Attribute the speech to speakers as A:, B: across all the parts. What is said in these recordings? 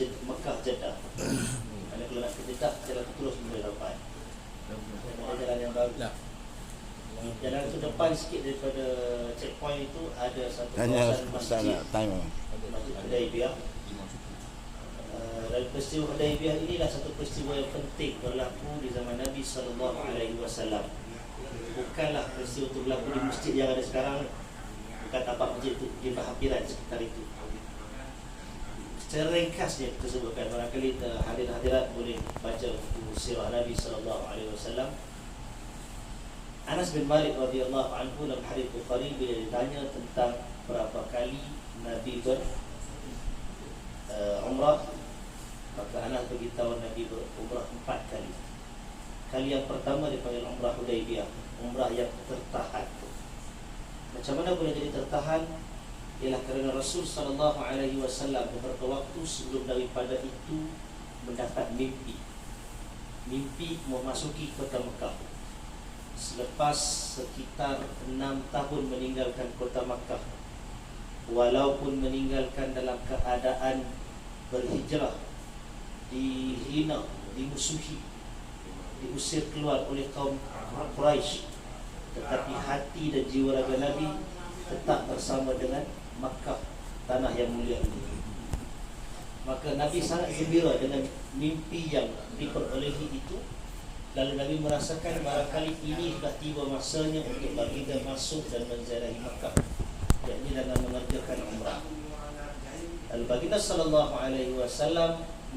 A: Mekah Jeddah. Kalau nak ke Jeddah, jalan tu terus boleh dapat. Ada jalan yang baru. Jalan tu depan sikit daripada checkpoint itu ada satu kawasan masjid Hudaibiyah. Dan peristiwa Hudaibiyah inilah satu peristiwa yang penting berlaku di zaman Nabi SAW. Bukanlah peristiwa itu berlaku di masjid yang ada sekarang. Bukan tapak masjid itu di berhampiran sekitar itu. Secara ringkasnya kita sebutkan, barangkali hadirin-hadirat boleh baca buku sirah Nabi SAW. Anas bin Malik radhiyallahu anhu dalam hadis Bukhari, bila ditanya tentang berapa kali Nabi umrah, maka Anas beritahu Nabi berumrah 4 kali. Kali yang pertama dipanggil umrah Hudaibiyah, umrah yang tertahan. Macam mana boleh jadi tertahan? Ialah kerana Rasul SAW beberapa waktu sebelum daripada itu mendapat mimpi memasuki kota Mekah. Selepas sekitar 6 tahun meninggalkan kota Makkah, walaupun meninggalkan dalam keadaan berhijrah, dihina, dimusuhi, diusir keluar oleh kaum Quraisy, tetapi hati dan jiwa raga Nabi tetap bersama dengan Makkah, tanah yang mulia ini. Maka Nabi sangat gembira dengan mimpi yang diperolehi itu. Lalu Nabi merasakan barangkali ini sudah tiba masanya untuk baginda masuk dan menziarahi Makkah, yakni dengan mengerjakan umrah. Lalu baginda SAW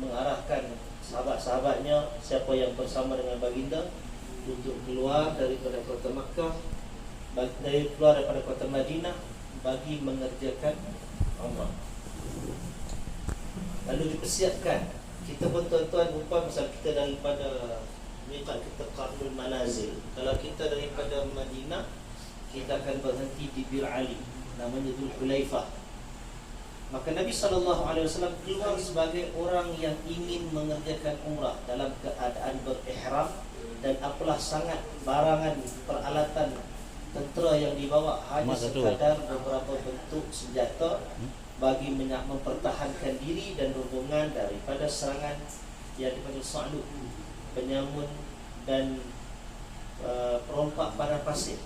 A: mengarahkan sahabat-sahabatnya, siapa yang bersama dengan baginda, untuk keluar daripada kota Makkah, keluar daripada kota Madinah bagi mengerjakan umrah. Lalu dipersiapkan. Kita pun tuan-tuan lupa, misal kita daripada miqat kita Qarnul Manazil. Kalau kita daripada Madinah, kita akan berhenti di Bir Ali, namanya Dzul Hulaifah. Maka Nabi SAW keluar sebagai orang yang ingin mengerjakan umrah dalam keadaan berihram, dan apalah sangat barangan peralatan tentera yang dibawa hanya sekadar beberapa bentuk senjata bagi mempertahankan diri dan rombongan daripada serangan yang dipanggil Sa'lub, penyamun dan perompak padang pasir.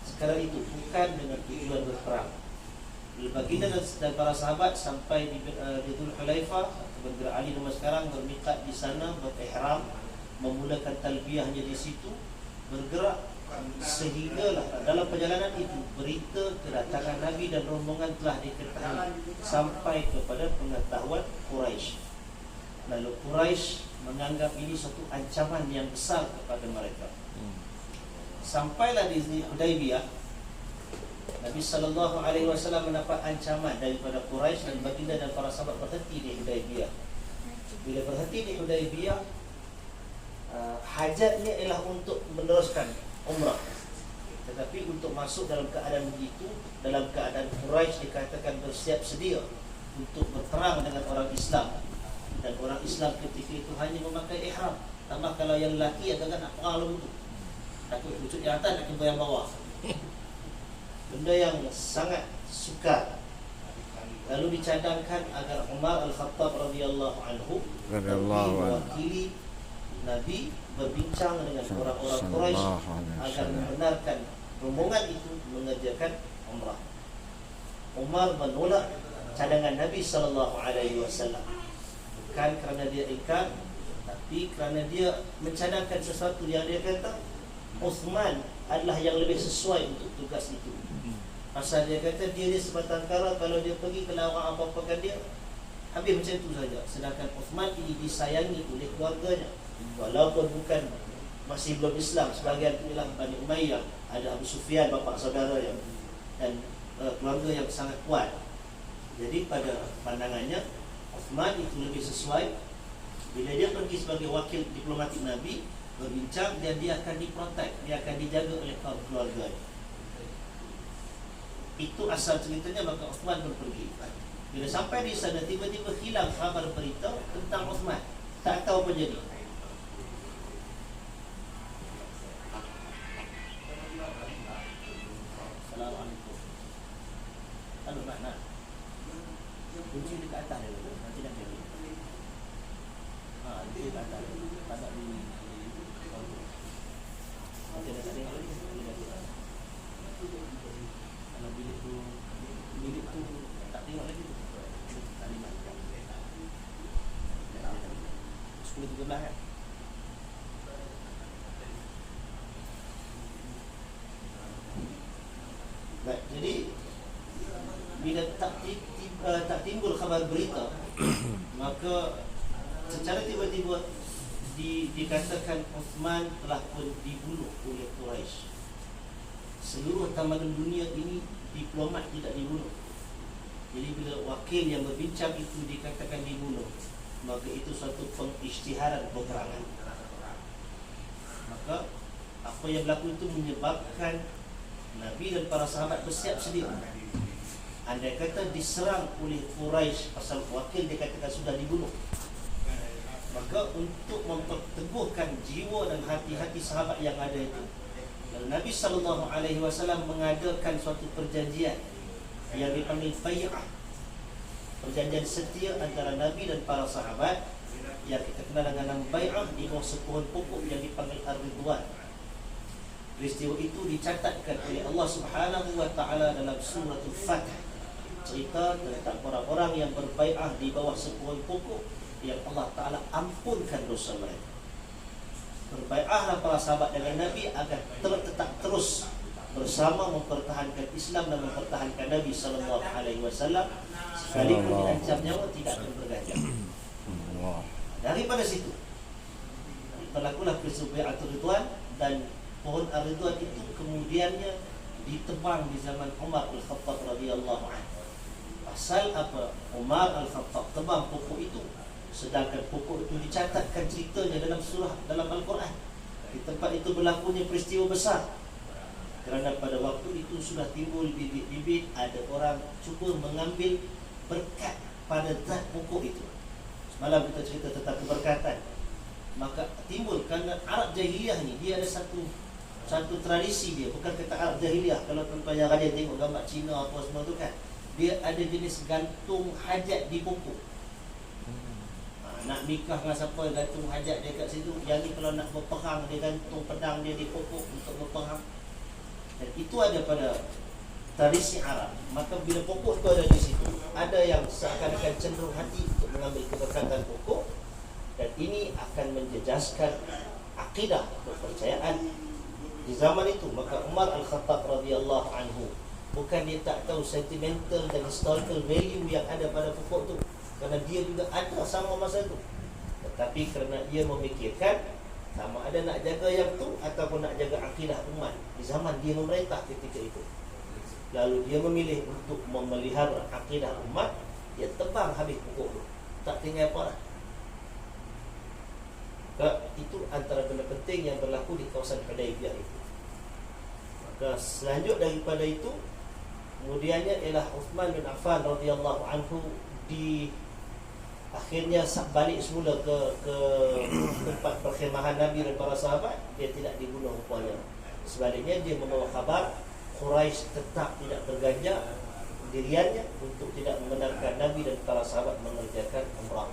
A: Sekarang itu bukan dengan tujuan berperang. Baginda dan para sahabat sampai di Dzul Hulaifah atau Bir Ali nama sekarang, bermiqat di sana, berihram, memulakan talbiyahnya di situ, bergerak sehinggalah dalam perjalanan itu berita kedatangan Nabi dan rombongan telah diketahui sampai kepada pengetahuan Quraisy. Lalu Quraisy menganggap ini satu ancaman yang besar kepada mereka. Sampailah di Hudaibiyah, Nabi SAW mendapat ancaman daripada Quraisy, dan baginda dan para sahabat berhenti di Hudaibiyah. Bila berhenti di Hudaibiyah, hajatnya ialah untuk meneruskan umrah, tetapi untuk masuk dalam keadaan begitu, dalam keadaan Quraisy dikatakan bersiap sedia untuk berperang dengan orang Islam, dan orang Islam ketika itu hanya memakai ihram. Tambah kalau yang lelaki agak nak perang lalu tu, takut pucuk di atas, nak kembali yang bawah. Benda yang sangat sukar. Lalu dicadangkan agar Umar Al-Khattab radhiyallahu anhu mewakili Nabi berbincang dengan orang-orang Quraisy agar membenarkan rombongan itu mengerjakan umrah. Umar menolak cadangan Nabi SAW, bukan kerana dia ingkar, tapi kerana dia mencadangkan sesuatu yang dia kata Uthman adalah yang lebih sesuai untuk tugas itu. Pasal dia kata dia sebatang kara, kalau dia pergi ke lawak apa-apakan dia, habis macam itu saja. Sedangkan Uthman ini disayangi oleh keluarganya, walaupun bukan masih belum Islam. Sebagian ialah Bani Umayyah, ada Abu Sufyan, bapa saudara yang, dan keluarga yang sangat kuat. Jadi pada pandangannya Uthman itu lebih sesuai. Bila dia pergi sebagai wakil diplomatik Nabi berbincang, dan dia akan diprotek, dia akan dijaga oleh kaum keluarganya. Itu asal ceritanya. Maka Uthman pun pergi. Bila sampai di sana, tiba-tiba hilang kabar berita tentang Uthman. Tak tahu apa jadi. Assalamualaikum. Halo, nak. Kunci dekat atas dulu, nanti dah jadi. Itu tak ada di nanti ada lagi kalau bilik tu tak tengok lagi tu tak lima 10-13 kan. Baik, jadi bila tak timbul khabar berita maka secara tiba-tiba dikatakan Uthman telah pun dibunuh oleh Quraisy. Seluruh tamadun dunia ini diplomat tidak dibunuh. Jadi bila wakil yang berbincang itu dikatakan dibunuh, maka itu suatu pengisytiharan peperangan. Maka apa yang berlaku itu menyebabkan Nabi dan para sahabat bersiap sedia. Andai kata diserang oleh Quraisy pasal wakil dikatakan sudah dibunuh, maka untuk memperteguhkan jiwa dan hati-hati sahabat yang ada itu, Nabi SAW mengadakan suatu perjanjian yang dipanggil bai'ah, perjanjian setia antara Nabi dan para sahabat yang kita kenal dengan nama bai'ah di bawah sepohon pokok yang dipanggil Ar-Ridwan. Peristiwa itu dicatatkan oleh Allah Subhanahu wa taala dalam suratul Fath, cerita tentang orang-orang yang berbai'ah di bawah sepohon pokok yang Allah Ta'ala ampunkan dosa mereka. Berbai'ahlah para sahabat dengan Nabi agar tetap terus bersama mempertahankan Islam dan mempertahankan Nabi SAW, sekalipun diancam nyawa tidak akan berganjal. Daripada situ berlakulah peristiwa Bai'atul Ridwan, dan pohon Ar-Ridwan itu kemudiannya ditebang di zaman Umar Al-Khattab radhiyallahu anhu. Pasal apa Umar Al-Khattab tebang pokok itu, sedangkan pokok itu dicatatkan ceritanya dalam surah dalam Al-Quran. Di tempat itu berlakunya peristiwa besar, kerana pada waktu itu sudah timbul bibit-bibit ada orang cuba mengambil berkat pada zat pokok itu. Semalam kita cerita tentang keberkatan. Maka timbul kerana Arab Jahiliyah ni dia ada satu tradisi dia, bukan kata Arab Jahiliyah. Kalau tuan-tuan yang ada tengok gambar Cina apa semua tu kan, dia ada jenis gantung hajat di pokok. Nak nikah dengan siapa, gantung hajat dia kat situ. Yang ni kalau nak berperang, dia gantung pedang dia di pokok untuk berperang. Dan itu ada pada tradisi Arab. Maka bila pokok tu ada di situ, ada yang seakan-akan cenderung hati untuk mengambil keberkatan pokok, dan ini akan menjejaskan akidah, kepercayaan di zaman itu. Maka Umar Al-Khattab radhiyallahu anhu, bukan dia tak tahu sentimental dan historical value yang ada pada pokok tu, kerana dia juga ada sama masa itu. Tetapi kerana dia memikirkan sama ada nak jaga yang tu ataupun nak jaga akidah umat di zaman dia memerintah ketika itu, lalu dia memilih untuk memelihara akidah umat. Dia tebang habis pokok tu, tak tinggal apa lah. Itu antara benda penting yang berlaku di kawasan Hudaibiyah itu. Maka selanjut daripada itu, kemudiannya ialah Uthman bin Affan radhiyallahu anhu akhirnya balik semula ke tempat perkhemahan Nabi dan para sahabat. Dia tidak dibunuh rupanya. Sebaliknya dia membawa khabar Quraisy tetap tidak berganjak diriannya untuk tidak membenarkan Nabi dan para sahabat mengerjakan umrah.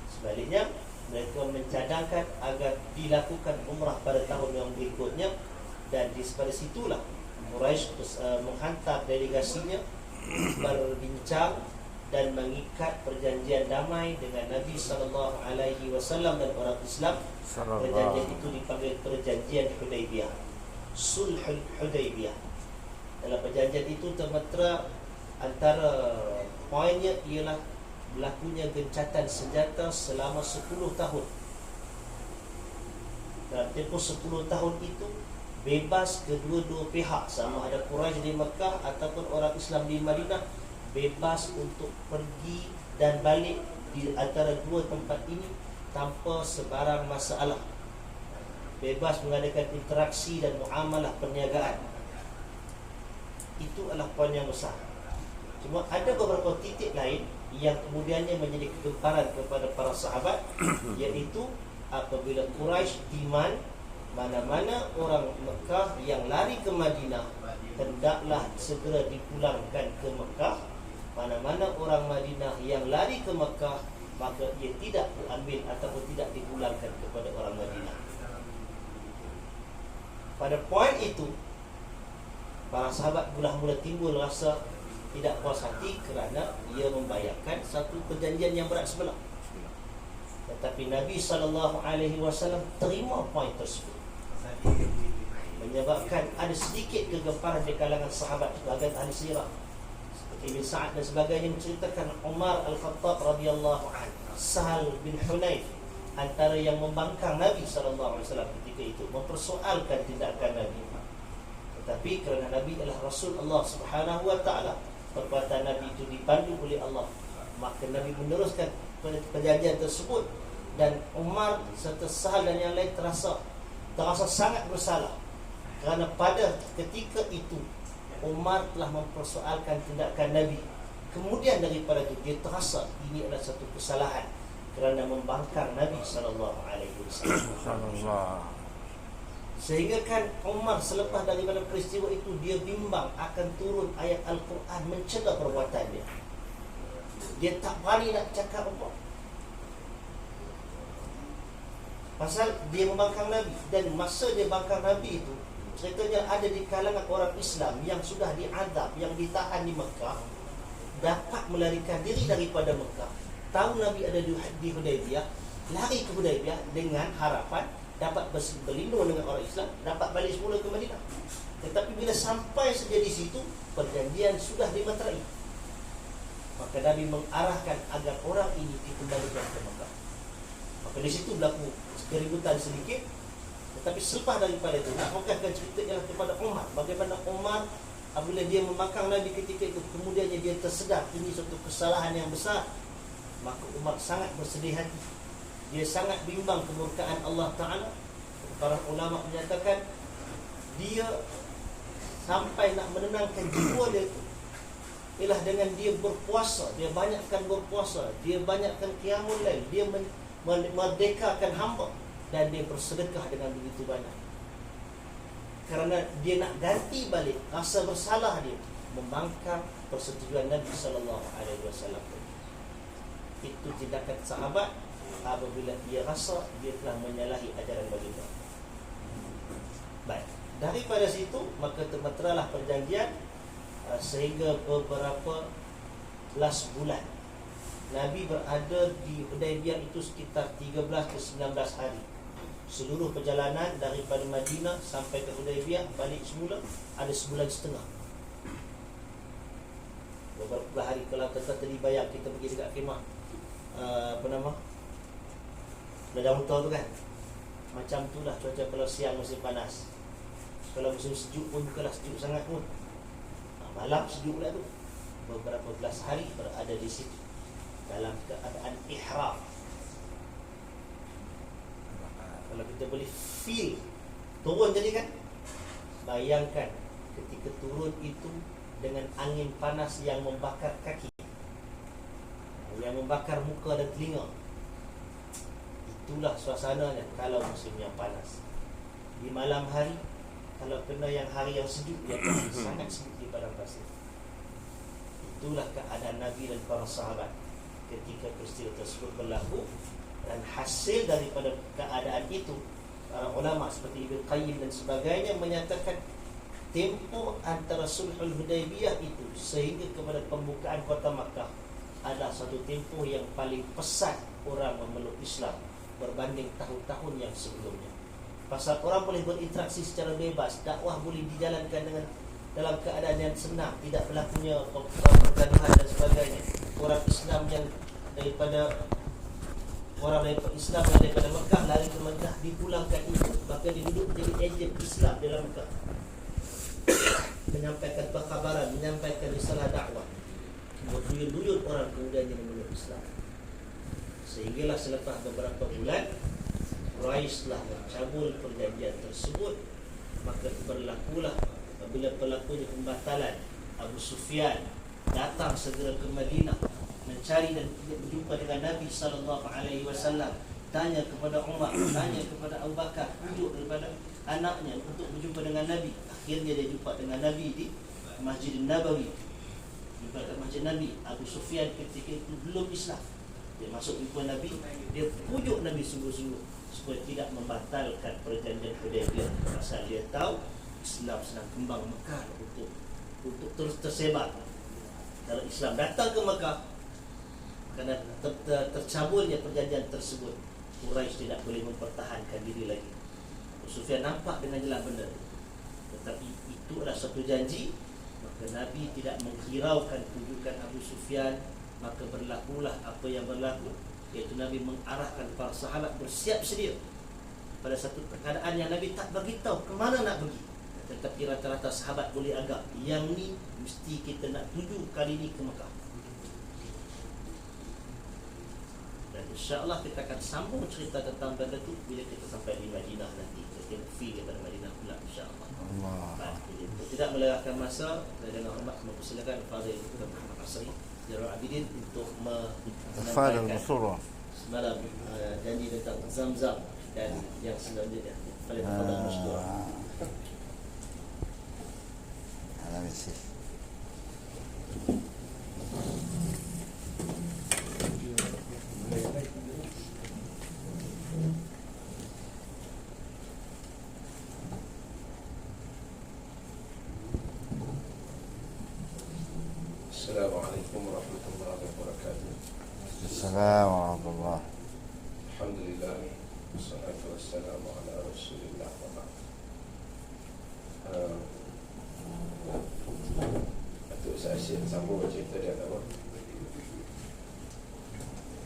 A: Sebaliknya mereka mencadangkan agar dilakukan umrah pada tahun yang berikutnya, dan pada situlah Quraisy menghantar delegasinya berbincang dan mengikat perjanjian damai dengan Nabi SAW dan orang Islam. Perjanjian itu dipanggil perjanjian Hudaibiyah, Sulhul Hudaibiyah. Dalam perjanjian itu tertera antara poinnya ialah berlakunya gencatan senjata selama 10 tahun. Dalam tempoh 10 tahun itu bebas kedua-dua pihak, sama ada Quraisy di Mekah ataupun orang Islam di Madinah, bebas untuk pergi dan balik di antara dua tempat ini tanpa sebarang masalah. Bebas mengadakan interaksi dan muamalah perniagaan. Itu adalah poin yang besar. Cuma ada beberapa titik lain yang kemudiannya menjadi kegemparan kepada para sahabat, iaitu apabila Quraisy demand mana-mana orang Mekah yang lari ke Madinah hendaklah segera dipulangkan ke Mekah. Mana-mana orang Madinah yang lari ke Mekah maka ia tidak diambil ataupun tidak dipulangkan kepada orang Madinah. Pada poin itu, para sahabat mula timbul rasa tidak puas hati kerana ia membayangkan satu perjanjian yang berat sebelah. Tetapi Nabi SAW terima poin tersebut, menyebabkan ada sedikit kegemparan di kalangan sahabat sebagian ahli sirah seperti Ibn Sa'ad dan sebagainya menceritakan Umar Al-Khattab radhiyallahu anhu, Sahal bin Hunayf antara yang membangkang Nabi SAW ketika itu, mempersoalkan tindakan Nabi. Tetapi kerana Nabi adalah Rasul Allah Subhanahu wa ta'ala, perbuatan Nabi itu dipandu oleh Allah, maka Nabi meneruskan perjanjian tersebut. Dan Umar serta Sahal dan yang lain terasa sangat bersalah kerana pada ketika itu Umar telah mempersoalkan tindakan Nabi. Kemudian daripada itu dia terasa ini adalah satu kesalahan kerana membangkang Nabi SAW. Sehingga kan Umar selepas daripada peristiwa itu dia bimbang akan turun ayat Al-Quran mencela perbuatan dia. Dia tak berani nak cakap apa, pasal dia membangkang Nabi. Dan masa dia bangkang Nabi itu, ceritanya ada di kalangan orang Islam yang sudah diadab, yang ditahan di Mekah, dapat melarikan diri daripada Mekah. Tahu Nabi ada di Hudaybiyah, lari ke Hudaybiyah dengan harapan dapat berlindung dengan orang Islam, dapat balik semula ke Madinah. Tetapi bila sampai saja di situ, perjanjian sudah dimeterai. Maka Nabi mengarahkan agar orang ini dikembalikan ke Mekah. Maka di situ berlaku keributan sedikit. Tetapi selepas daripada itu, nak wakafkan cerita ialah kepada Umar. Bagaimana Umar apabila dia membangkang Nabi ketika itu, kemudiannya dia tersedar ini suatu kesalahan yang besar, maka Umar sangat bersedih hati. Dia sangat bimbang kemurkaan Allah Ta'ala. Para ulama menyatakan dia sampai nak menenangkan jiwa dia itu ialah dengan dia berpuasa. Dia banyakkan berpuasa, dia banyakkan qiyamul lail, dia merdekakan hamba, dan dia bersedekah dengan begitu banyak. Kerana dia nak ganti balik rasa bersalah dia membangkang persetujuan Nabi SAW. Itu tindakan sahabat apabila dia rasa dia telah menyalahi ajaran baginda. Baik, daripada situ maka termeteralah perjanjian sehingga beberapa belas bulan Nabi berada di Hudaybiyah itu sekitar 13 ke 19 hari. Seluruh perjalanan daripada Madinah sampai ke Hudaybiyah balik semula ada sebulan setengah. Beberapa hari kalau tadi bayang kita pergi dekat khemah Ladang Unta tu kan, macam tu lah cuaca kalau siang musim panas. Kalau musim sejuk pun bukanlah sejuk sangat pun, malam sejuk pula tu. Beberapa belas hari berada di situ dalam keadaan ihram. Kalau kita boleh feel turun tadi kan, bayangkan ketika turun itu dengan angin panas yang membakar kaki, yang membakar muka dan telinga. Itulah suasananya kalau musim yang panas. Di malam hari, kalau kena yang hari yang sejuk, yang sangat sejuk di padang pasir. Itulah keadaan Nabi dan para sahabat ketika peristiwa tersebut berlaku. Dan hasil daripada keadaan itu, para ulama seperti Ibn Qayyim dan sebagainya menyatakan tempoh antara Sulhul Hudaybiyah itu sehingga kepada pembukaan kota Makkah adalah satu tempoh yang paling pesat orang memeluk Islam berbanding tahun-tahun yang sebelumnya. Pasal orang boleh berinteraksi secara bebas, dakwah boleh dijalankan dengan dalam keadaan yang senang, tidak berlakunya pergaduhan dan sebagainya. Orang Islam yang daripada Mekah lari ke Mekah dipulangkan itu, maka dia duduk jadi ejen Islam dalam Mekah, menyampaikan perkhabaran, menyampaikan risalah dakwah, berduyun-duyun orang kemudian yang memeluk Islam. Sehinggalah selepas beberapa bulan Quraisy telah mencabul perjanjian tersebut, maka berlakulah apabila berlakunya pembatalan, Abu Sufyan datang segera ke Madinah mencari dan berjumpa dengan Nabi SAW. Tanya kepada Umar, tanya kepada Abu Bakar, tunjuk daripada anaknya untuk berjumpa dengan Nabi. Akhirnya dia jumpa dengan Nabi di Masjid Nabawi, di belakang Masjid Nabi. Abu Sufyan ketika itu belum Islam. Dia masuk jumpa Nabi, dia pujuk Nabi sungguh-sungguh supaya tidak membatalkan perjanjian Hudaybiyah, pasal dia tahu Islam sedang kembang Mekah untuk terus tersebar. Kalau Islam datang ke Mekah, kerana tercabulnya perjanjian tersebut, Quraisy tidak boleh mempertahankan diri lagi. Abu Sufyan nampak dengan jelas benar, tetapi itu adalah satu janji. Maka Nabi tidak menghiraukan pujukan Abu Sufyan. Maka berlakulah apa yang berlaku, iaitu Nabi mengarahkan para sahabat bersiap sedia pada satu keadaan yang Nabi tak beritahu ke mana nak pergi. Tetapi rata-rata sahabat boleh anggap yang ni mesti kita nak tuju kali ni ke Mekah. Dan insya-Allah kita akan sambung cerita tentang benda tu bila kita sampai di Madinah nanti. Kita feel daripada Madinah pula, insya-Allah. Baik, tidak melewatkan masa, saya dengan hormat mempersilakan Fadil Dr. Muhammad Asri Zainul Abidin untuk menyampaikan semalam janji tentang Zam-Zam dan yang selanjutnya. Fadil Masykur.
B: Assalamualaikum warahmatullahi wabarakatuh.
C: Assalamualaikum warahmatullahi.
B: Alhamdulillah, wassalatu wassalamu ala Rasulillah wa ba'd. Datuk saya asyik sambung cerita dia apa.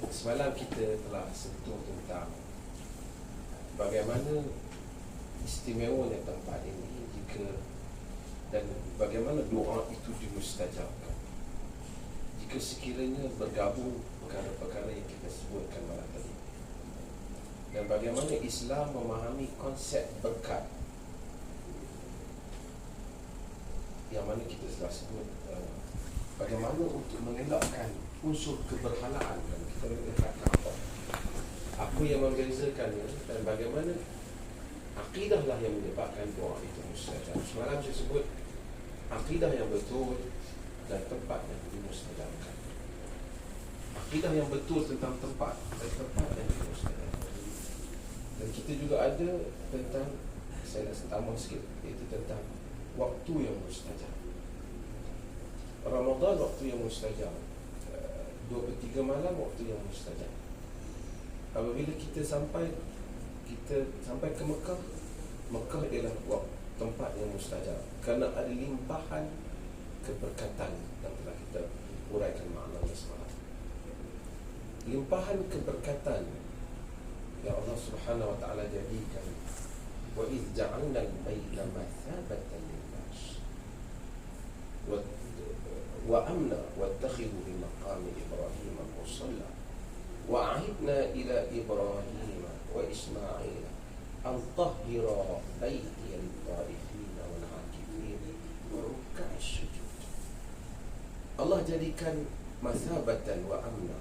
B: Semalam kita telah sentuh tentang bagaimana istimewanya tempat ini jika dan bagaimana doa itu dimustajabkan jika sekiranya bergabung perkara-perkara yang kita sebutkan malam tadi, dan bagaimana Islam memahami konsep berkat yang mana kita telah sebut, bagaimana untuk mengelakkan unsur keberhalaan dan kita melihat apa yang membezakannya, dan bagaimana akidahlah yang menyebabkan doa itu mustajab. Semalam saya sebut akidah yang betul dan tempat yang dimustajabkan. Akidah yang betul tentang tempat dan tempat yang dimustajabkan. Dan kita juga ada tentang, saya nak tambah sikit, iaitu tentang waktu yang mustajab. Ramadan waktu yang mustajab, 2/3 malam waktu yang mustajab. Apabila kita sampai ke Mekah, Mekah ialah tempat yang mustajab kerana ada limpahan keberkatan yang telah kita uraikan maknanya semalam. Limpahan keberkatan yang Allah Subhanahu wa taala jadikan. Wa idz ja'alna al-baita mathabatan lin-nas wa amna wattakhidhu bi maqami Ibrahim musalla wa a'idna ila Ibrahim wa Ismail an tahhira baiti lit-ta'ifin wal-'akifin wa ruk'ash sujud. Allah jadikan mathabatan wa amna.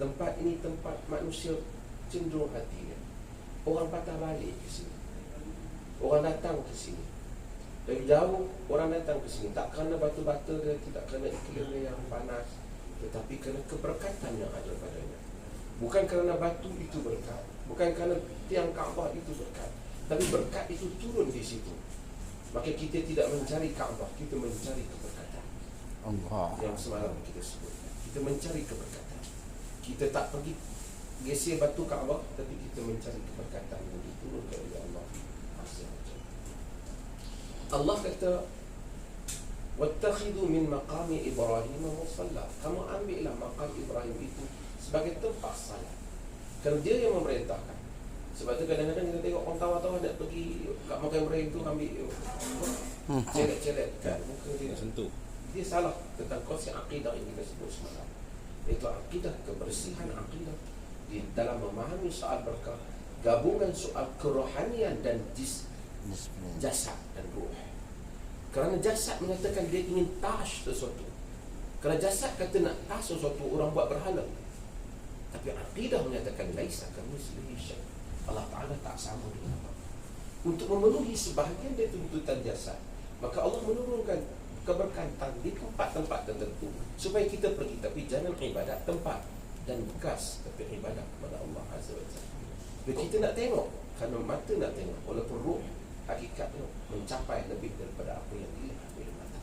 B: Tempat ini tempat manusia cenderung hatinya. Orang patah balik ke sini, orang datang ke sini dari jauh, orang datang ke sini tak kerana batu-batu dia, tidak kerana iklim dia yang panas, tetapi kerana keberkatan yang ada padanya. Bukan kerana batu itu berkat, bukan kerana tiang Kaabah itu berkat, tapi berkat itu turun di situ. Maka kita tidak mencari Kaabah, kita mencari keberkatan.
C: Allah.
B: Yang semalam kita sebut, kita mencari keberkatan. Kita tak pergi geser batu Kaabah, tapi kita mencari keberkatan yang diturunkan oleh Allah. Allah kata, wattakhidhu min maqami Ibrahim musalla. Kamu ambillah maqam Ibrahim itu sebagai tempat salat. Kerana dia yang memerintahkan. Sebab tu kadang-kadang kita tengok orang tawa-tawa nak pergi kat makam Ibrahim tu ambil celet-celet kat muka dia.
D: Sentuh.
B: Dia salah tentang konsep akidah yang kita sebut semalam. Itu akidah, kebersihan akidah di dalam memahami soal berkah, gabungan soal kerohanian dan jasad dan ruh. Kerana jasad mengatakan dia ingin touch sesuatu. Kerana jasad kata nak touch sesuatu, orang buat berhala. Tapi akidah menyatakan laisa kamitslihi syai'. Allah Ta'ala tak sama dengan apa. Untuk memenuhi sebahagian dari tuntutan jasad, maka Allah menurunkan keberkatan di tempat-tempat tertentu supaya kita pergi, tapi jangan ibadat tempat. dan bekas, tapi ibadah kepada Allah Azza wa Jalla. Jadi kita nak tengok, kerana mata nak tengok, walaupun ruh hakikatnya mencapai lebih daripada apa yang dilihat oleh mata.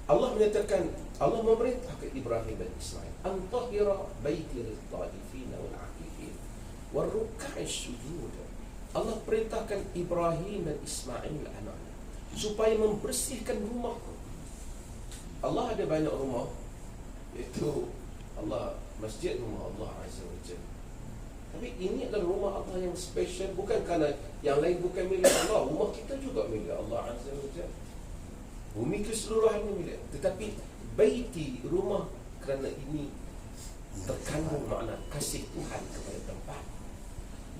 B: Allah menyatakan, Allah memerintahkan Ibrahim dan Ismail, antahira baiti lit-taifin wal-'akifin war-ruk'i sujud. Allah perintahkan Ibrahim dan Ismail anaknya supaya membersihkan rumahku. Allah ada banyak rumah, iaitu Allah, masjid rumah Allah Azza wa Jalla. Tapi ini adalah rumah Allah yang special, bukan kerana yang lain bukan milik Allah. Rumah kita juga milik Allah Azza wa Jalla. Bumi keseluruhannya milik. Tetapi baiti, rumah, kerana ini terkandung makna kasih Tuhan kepada tempat.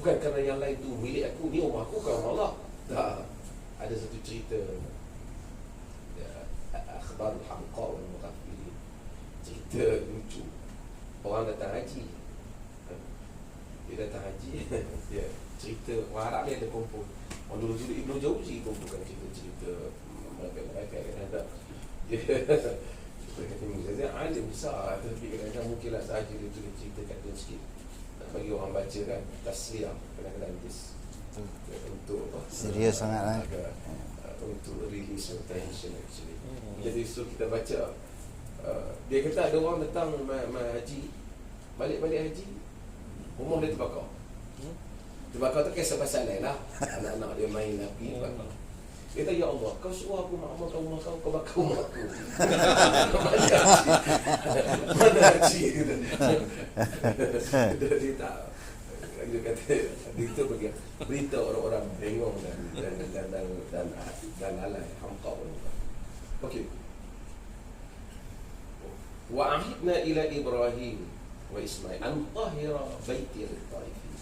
B: Bukan kerana yang lain tu milik aku, ni rumah aku, kan rumah Allah. Tak. Ada satu cerita, akhbar al-hamqa wal-mughafilin, cerita lucu. Orang datang haji, dia datang haji, dia cerita, orang Arab ni ada kumpul. Orang dulu-dulu Ibnu Jauzi kumpulkan cerita-cerita mereka yang ada. Dia kata, Muzazzah alim besar, tapi kadang-kadang mungkinlah sahaja dia tulis cerita kata sikit nak bagi orang baca kan, tasliah, kadang-kadang untuk
C: Serius sangat lah.
B: Untuk release tension actually. Jadi so kita baca, dia kata ada orang datang haji, balik-balik haji, rumah dia terbakar. Terbakar tu kisah pasal lain lah. Anak-anak dia main api terbakar. Dia kata, ya Allah, kau suruh aku makmurkan rumah kau, kau bakar rumah aku. Mana haji? Dia tak. Dia kata, dia bagi berita orang-orang bengong dan alai hamqa. Okey. Wa ahidna ila Ibrahim wa Ismail an tahira baiti lit-taifin.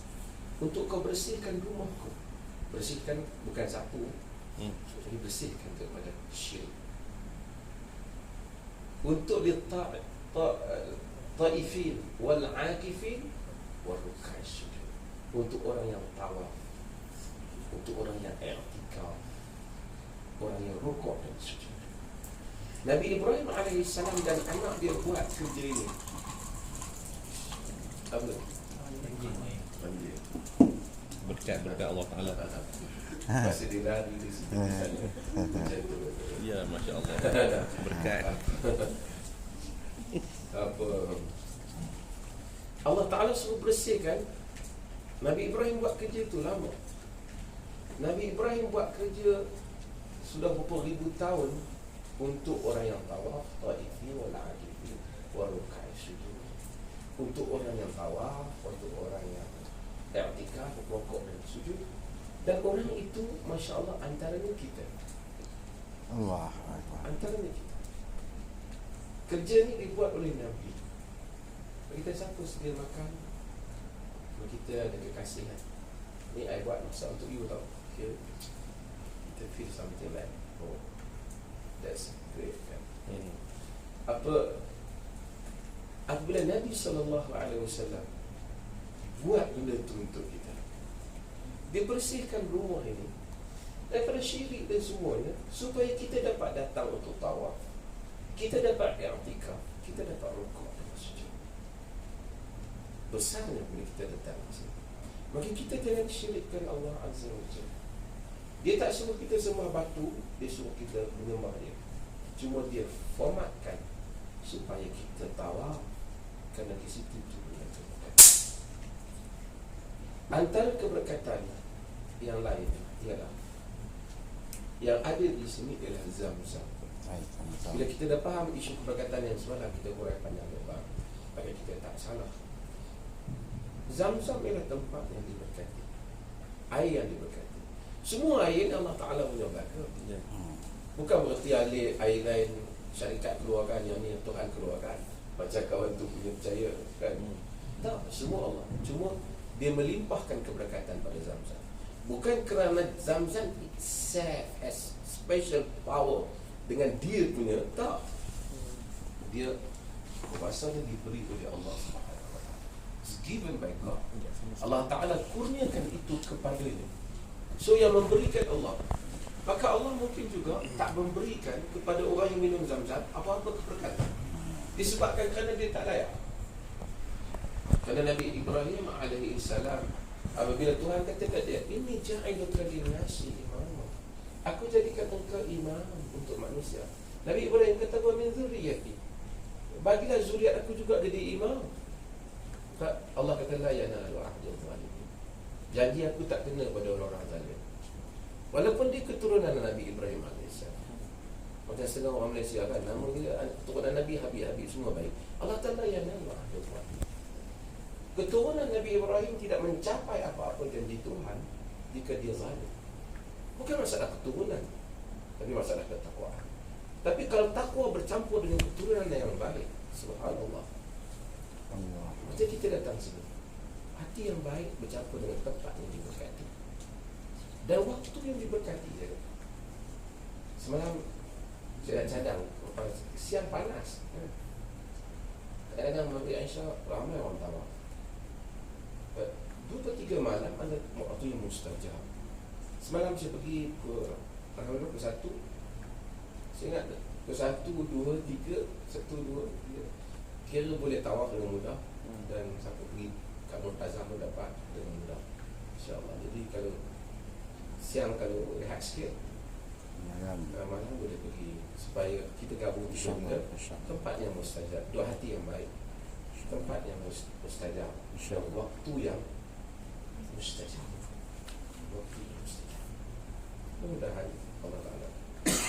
B: Untuk kau bersihkan rumahku. Bersihkan bukan sapu. Jadi bersihkan daripada syirik. Untuk lit-taifin wal-'akifin war-ruk'i sujud. Untuk orang yang tawaf, untuk orang yang i'tikaf, orang yang rukuk dan sujud. Nabi Ibrahim AS dan anak dia buat kerja ini. Apa? Banjir.
D: Berkat Allah Ta'ala.
B: Masa dia lari di situ di sana. Macam tu.
D: Ya, Masya Allah. Berkat.
B: Apa? Allah Ta'ala suruh bersihkan. Nabi Ibrahim buat kerja tu lama. Nabi Ibrahim buat kerja sudah berapa ribu tahun untuk orang yang tawaf, taifin wal-'akifin war-ruk'i sujud. Untuk orang yang tawaf, untuk orang yang i'tikaf, rukuk dan sujud. Dan orang itu, Masya Allah, antaranya kita.
C: Allah Akbar.
B: Antaranya kita. Kerja ni dibuat oleh Nabi. Kita siapa sedia makan, kita ada kekasihan. Ni I buat masa untuk you tau. Okay. Kita feel something like, oh, that's great kan. Apabila Nabi SAW buat benda tu untuk kita, dia bersihkan rumah ini daripada syirik dan semuanya, supaya kita dapat datang untuk tawaf, kita dapat i'tikaf, kita dapat rukuk dan sujud. Besarnya bila kita datang ke sini. Maka kita jangan syirikkan Allah Azza wa Jalla. Dia tak suruh kita sembah batu, dia suruh kita menyembah dia. Cuma dia formatkan supaya kita tawaf, kerana di situ juga keberkatan. Antara keberkatan yang lain ialah yang ada di sini ialah Zamzam. Bila kita dah faham isu keberkatan yang semalam kita buat panjang lebar, agar kita tak salah. Zamzam ialah tempat yang diberkati, air yang diberkati. Semua air Allah Ta'ala punya berkat. Bukan berarti air lain syarikat keluarkan, yang ni Tuhan keluarkan, macam kawan tu punya percaya kan. Tak, semua Allah. Cuma dia melimpahkan keberkatan pada Zamzam. Bukan kerana Zamzam itself has special power dengan dia punya, tak. Dia kuasanya diberi oleh Allah SWT. It's given by God. Allah Ta'ala kurniakan itu kepadanya. So yang memberikan Allah. Maka Allah mungkin juga tak memberikan kepada orang yang minum Zamzam apa-apa keberkatan. Disebabkan kerana dia tak layak. Kerana Nabi Ibrahim alaihi salam, apabila Tuhan kata kat dia, ini ja'iluka linnasi imam, aku jadikan engkau imam untuk manusia. Nabi Ibrahim kata, wa min dzurriyyati, bagilah zuriat aku juga jadi imam. Allah kata, la yanalu ahdul zalimin, janji aku tak kena pada orang-orang zalim. Walaupun dia keturunan Nabi Ibrahim AS. Macam setengah orang Malaysia kan, nama dia keturunan Nabi Habib semua baik. Allah Ta'ala yanalu ahdul zalimin. Keturunan Nabi Ibrahim tidak mencapai apa-apa janji Tuhan jika dia zalim. Bukan masalah keturunan, tapi masalah ketakwaan. Tapi kalau takwa bercampur dengan keturunan yang baik, subhanallah, macam kita datang sini, hati yang baik bercampur dengan tempat yang diberkati dan waktu yang diberkati. Semalam saya nak cadang, siang panas, kadang-kadang Maghrib Aisyah ramai orang tawaf. 2 atau 3 malam ada waktu yang mustajab. Semalam saya pergi ke ke 1, saya ingat ke 1, 2, 3, 1, 2, 3, kira boleh tawaf dengan mudah. Dan siapa pergi kat Mu'tazah pun dapat dengan mudah, InsyaAllah. Jadi kalau siang, kalau rehat sikit, malam boleh pergi, supaya kita gabung di syurga, tempat yang mustajab, dua hati yang baik, tempat yang mustajab, dan waktu yang mustajab, waktu yang mustajab. Mudah-mudahan Allah Ta'ala.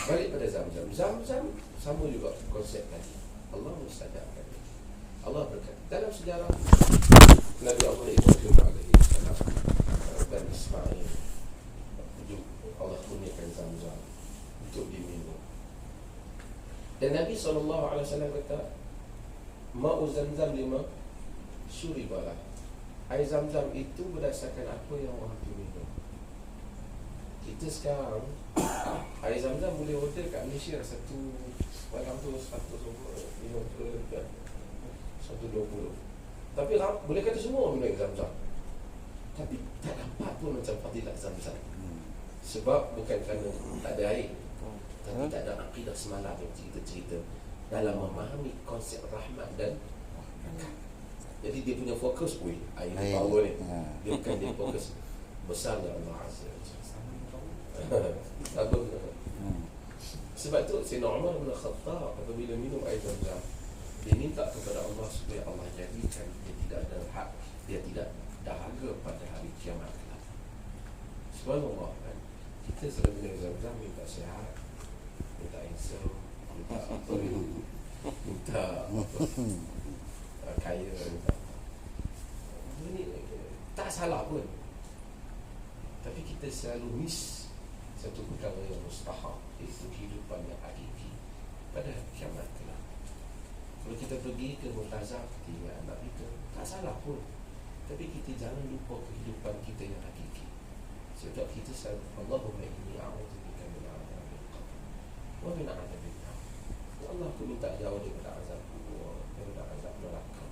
B: Balik pada Zamzam. Zamzam sama juga konsep tadi. Allah mustajab tadi. Allah berkata dalam sejarah Nabi Allah Ibrahim alaihi salam dan Ismail, Allah kurniakan Zamzam untuk diminum. Dan Nabi SAW kata, ma'u Zamzam lima syuribalah. Air Zamzam itu berdasarkan apa yang orang tu minum. Kita sekarang air Zamzam boleh order kat Malaysia satu malam tu 150 kan, 120. Tapi boleh kata semua minum air Zamzam, tapi tak dapat pun macam fadilat Zamzam. Sebab bukan kerana tak ada air, tapi tak ada akidah semalam yang cerita-cerita dalam memahami konsep rahmat dan berkat. Jadi dia punya fokus, air power ni. Dia bukan dia fokus besarnya Allah Azza wa Jalla. Sebab tu Sayyidina Umar bin Khattab apabila minum air Zamzam, dia minta kepada Allah supaya Allah jadikan dia tidak ada hak, dia tidak dahaga pada hari kiamat kelak. Subhanallah kan. Kita selalu minum Zamzam minta sihat, minta insaf, minta apa, minta kaya, minta ini tak salah pun. Tapi kita selalu miss satu perkara yang mustahak, iaitu kehidupan yang hakiki pada kiamat kelak. Kalau kita pergi ke Mu'tazah, kita ingat anak kita, tak salah pun. Tapi kita jangan lupa kehidupan kita yang hakiki. Sebab kita selalu, Allahumma inni a'udzubika min adzabil qabr wa min adzabil nar. Ya Allah, aku minta jauh daripada azab kubur, daripada azab neraka.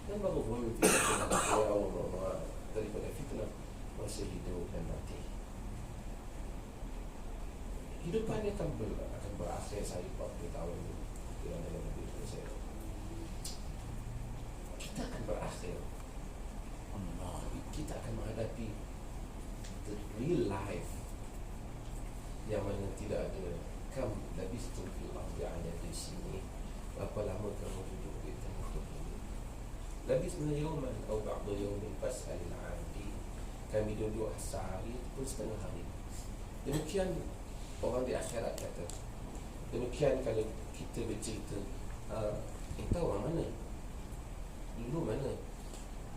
B: Dan baru pun fitnah ya Allah, daripada fitnah masa hidup dan mati. Hidupan akan berakhir. Saya 40 tahun dalam hidup saya. Kita akan berakhir. Kita akan menghadapi the real life yang mana tidak ada kam labistum fil ardi adad sini. Berapa lama kamu duduk di tanah ini? Labisna yawman aw ba'da yawmin fas'al al-'abdi. Kami duduk sehari pun setengah hari. Demikian orang di akhirat kata. Demikian kalau kita bercerita, kita orang mana? Dulu mana?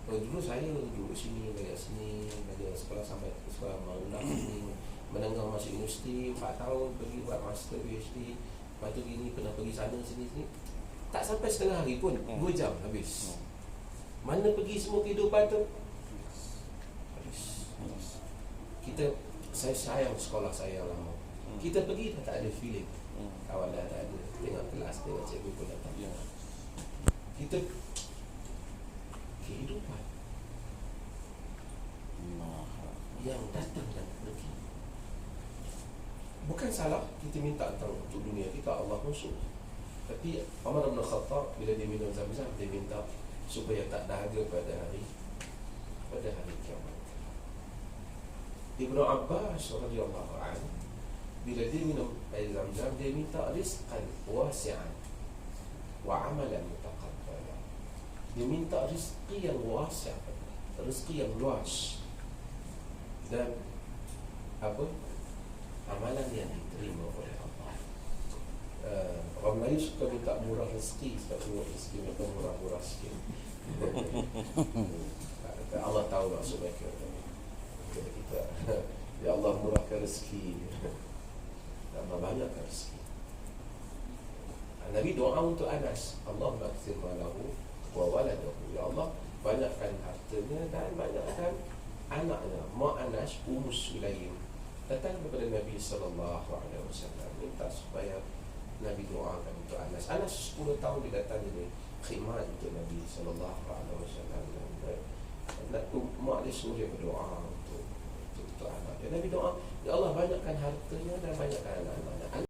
B: Dulu saya duduk sini, belajar sini, belajar sekolah sampai sekolah menengah sini, menengah masuk universiti 4 tahun, pergi buat master PhD, lepas tu gini pernah pergi sana sini. Tak sampai setengah hari pun, 2 jam habis. Mana pergi semua kehidupan tu? Habis. Saya sayang sekolah saya lama. Kita pergi dah tak ada feeling. Kawan dah tak ada. Tengok kelas, tengok cikgu pun dah tak. Kita kehidupan yang datang dan pergi. Bukan salah kita minta tentang untuk dunia kita, Allah pun suruh. Tapi Umar bin Khattab bila dia minum Zam-Zam, dia minta supaya tak dahaga pada hari kiamat. Ibnu Abbas radhiyallahu anhu bila dia minum air Zam-Zam, dia minta rizqan wasi'an wa amalan mutaqabbala. Dia minta rezeki yang wasi', rezeki yang luas, dan apa? Amalan yang diterima oleh Allah. Orang Melayu suka minta murah rezeki, sebab tengok rezeki mereka murah-murah sikit. Allah tahu maksud mereka. Kita, ya Allah murahkan rezeki, tambah banyakkan rezeki. Nabi doa untuk Anas, Allah maghfir malahu wa waladahu. Ya Allah, banyakkan hartanya dan banyakkan anaknya. Mak Anas, Sulaim, datang kepada Nabi SAW, minta supaya Nabi doakan untuk Anas. Anas 10 tahun dia datang ini khidmat untuk Nabi SAW. Mak dia suruh dia berdoa untuk anak dia. Nabi doa, ya Allah banyakkan hartanya dan banyakkan anak-anak.